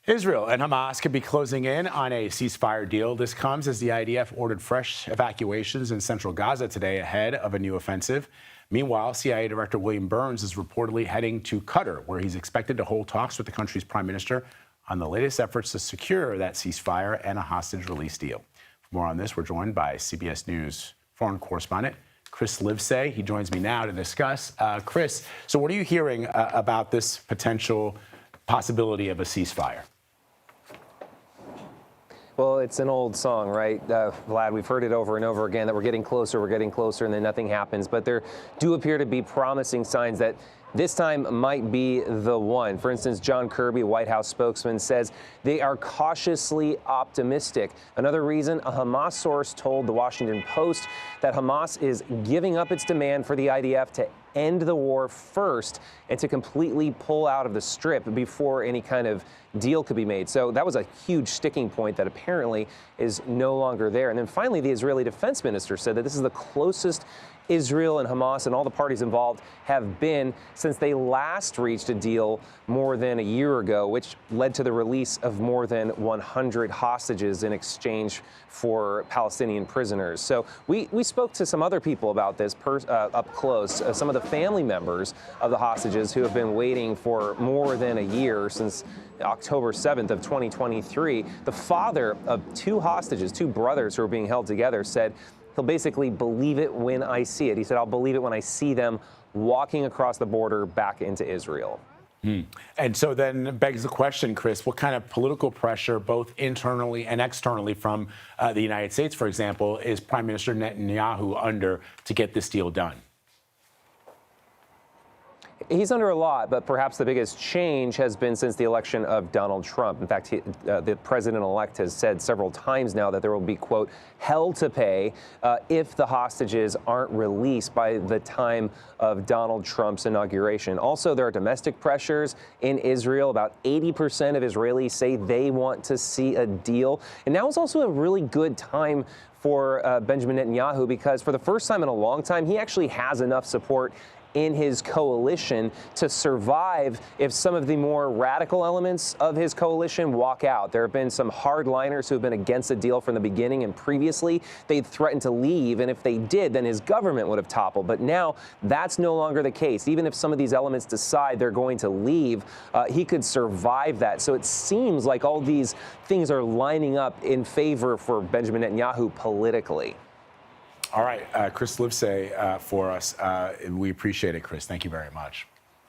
Israel and Hamas could be closing in on a ceasefire deal. This comes as the IDF ordered fresh evacuations in central Gaza today ahead of a new offensive. Meanwhile, CIA Director William Burns is reportedly heading to Qatar, where he's expected to hold talks with the country's prime minister on the latest efforts to secure that ceasefire and a hostage release deal. For more on this, we're joined by CBS News foreign correspondent Chris Livesay. He joins me now to discuss. Chris, so what are you hearing about this potential possibility of a ceasefire? Well, it's an old song, right, Vlad? We've heard it over and over again that we're getting closer, and then nothing happens. But there do appear to be promising signs that this time might be the one. For instance, John Kirby, White House spokesman, says they are cautiously optimistic. Another reason, a Hamas source told the Washington Post that Hamas is giving up its demand for the IDF to end the war first and to completely pull out of the Strip before any kind of deal could be made. So that was a huge sticking point that apparently is no longer there. And then finally, the Israeli defense minister said that this is the closest Israel and Hamas and all the parties involved have been since they last reached a deal more than a year ago, which led to the release of more than 100 hostages in exchange for Palestinian prisoners. So we spoke to some other people about this up close, some of the family members of the hostages who have been waiting for more than a year, since October 7th of 2023. The father of two hostages, two brothers who are being held together, said he'll basically believe it when I see it. He said, I'll believe it when I see them walking across the border back into Israel. And so then begs the question, Chris, what kind of political pressure, both internally and externally from the United States, for example, is Prime Minister Netanyahu under to get this deal done? He's under a lot, but perhaps the biggest change has been since the election of Donald Trump. In fact, the president-elect has said several times now that there will be, quote, hell to pay if the hostages aren't released by the time of Donald Trump's inauguration. Also, there are domestic pressures in Israel. About 80% of Israelis say they want to see a deal. And now is also a really good time for Benjamin Netanyahu, because for the first time in a long time, he actually has enough support in his coalition to survive if some of the more radical elements of his coalition walk out. There have been some hardliners who have been against the deal from the beginning, and previously they'd threatened to leave, and if they did, then his government would have toppled. But now that's no longer the case. Even if some of these elements decide they're going to leave, he could survive that. So it seems like all these things are lining up in favor for Benjamin Netanyahu politically. All right, Chris Livesay for us. We appreciate it, Chris. Thank you very much.